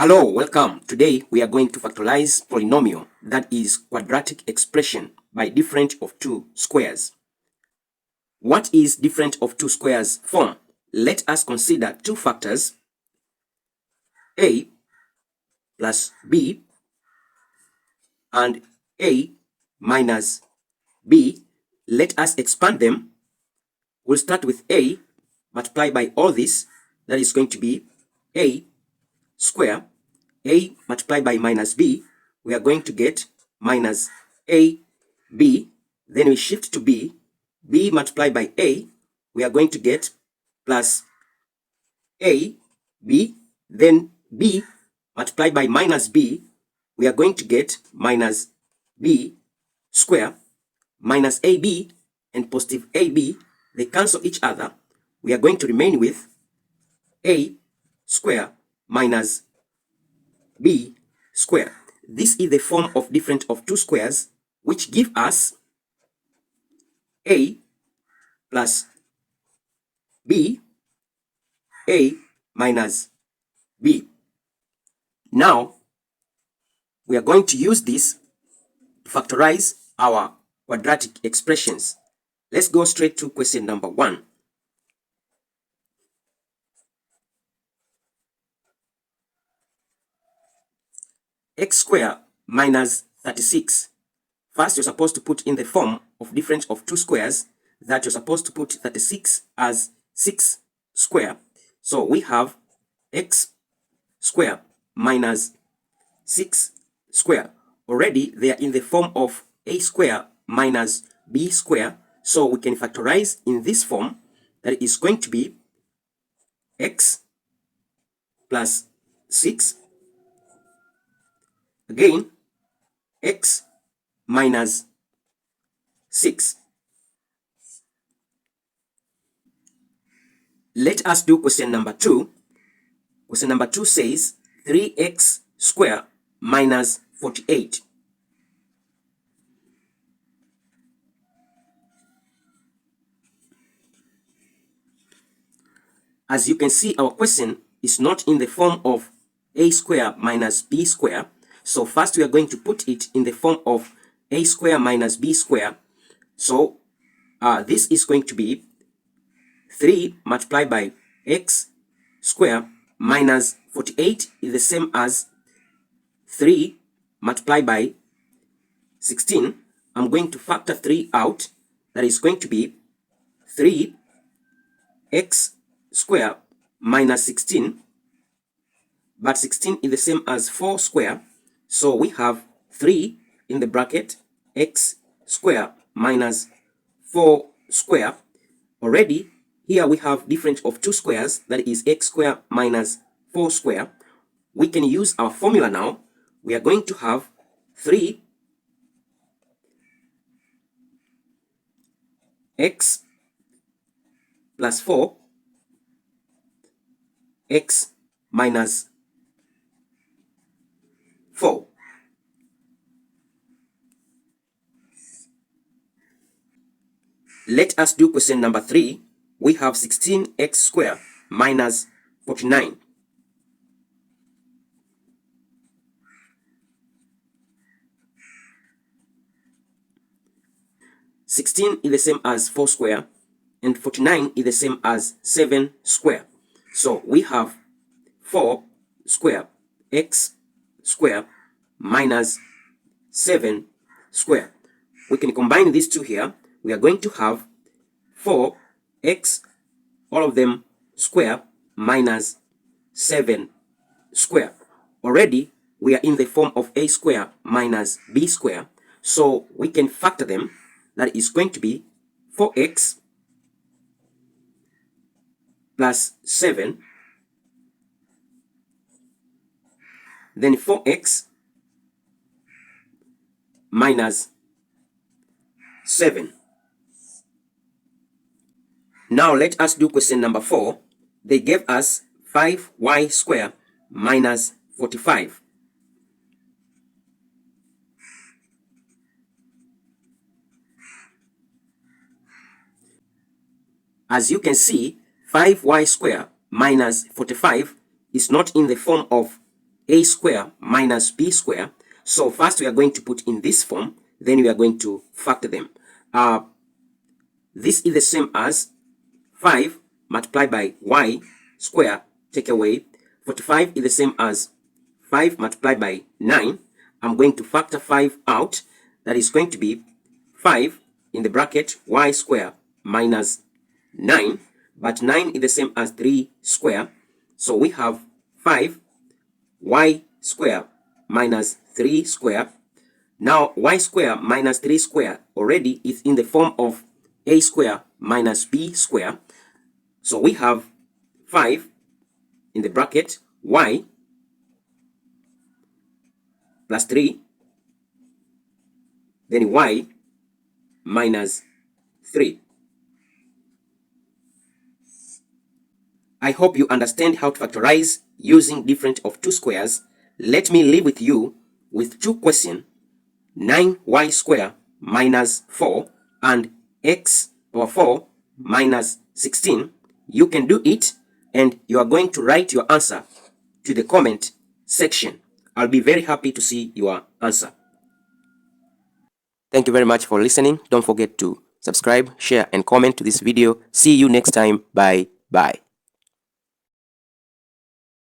Hello, welcome. Today we are going to factorize polynomial that is quadratic expression by difference of two squares. What is difference of two squares form? Let us consider two factors, a plus b and a minus b. Let us expand them. We'll start with a multiplied by all this. That is going to be a square. A multiplied by minus b, we are going to get minus ab. Then we shift to b. B multiplied by a, we are going to get plus ab. Then b multiplied by minus b, we are going to get minus b square minus ab and positive ab. They cancel each other. We are going to remain with a square minus b square. This is the form of difference of two squares, which give us a plus b, a minus b. Now, we are going to use this to factorize our quadratic expressions. Let's go straight to question number 1. X squared minus 36. First, you're supposed to put in the form of difference of two squares that you're supposed to put 36 as 6 square. So we have x squared minus 6 square. Already they are in the form of a square minus b square. So we can factorize in this form. That is going to be x plus 6. Again, x minus 6. Let us do question number 2. Question number 2 says 3x squared minus 48. As you can see, our question is not in the form of a square minus b square. So first we are going to put it in the form of a square minus b square. So this is going to be 3 multiplied by x square minus 48 is the same as 3 multiplied by 16. I'm going to factor 3 out. That is going to be 3x square minus 16. But 16 is the same as 4 square. So we have 3 in the bracket, x square minus 4 square. Already, here we have difference of two squares, that is x square minus 4 square. We can use our formula now. We are going to have 3 x plus 4 x minus 4. Let us do question number 3. We have 16x squared minus 49. (16) is the same as 4 square, and 49 is the same as 7 square. So we have 4 square x square minus 7 square. We can combine these two here. We are going to have 4x, all of them square, minus 7 square. Already, we are in the form of a square minus b square. So we can factor them. That is going to be 4x plus 7. Then 4x minus 7. Now let us do question number 4. They gave us 5y squared minus 45. As you can see, 5y squared minus 45 is not in the form of a square minus b square. So first we are going to put in this form, then we are going to factor them. This is the same as 5 multiplied by y square, take away. 45 is the same as 5 multiplied by 9. I'm going to factor 5 out. That is going to be 5 in the bracket y square minus 9. But 9 is the same as 3 square. So we have 5 y square minus 3 square. Now y square minus 3 square already is in the form of a square minus b square. So we have 5 in the bracket y plus 3, then y minus 3. I hope you understand how to factorize using difference of two squares. Let me leave with you with two questions: 9y square minus 4 and x power 4 minus 16. You can do it, and you are going to write your answer to the comment section. I'll be very happy to see your answer. Thank you very much for listening. Don't forget to subscribe, share, and comment to this video. See you next time. Bye.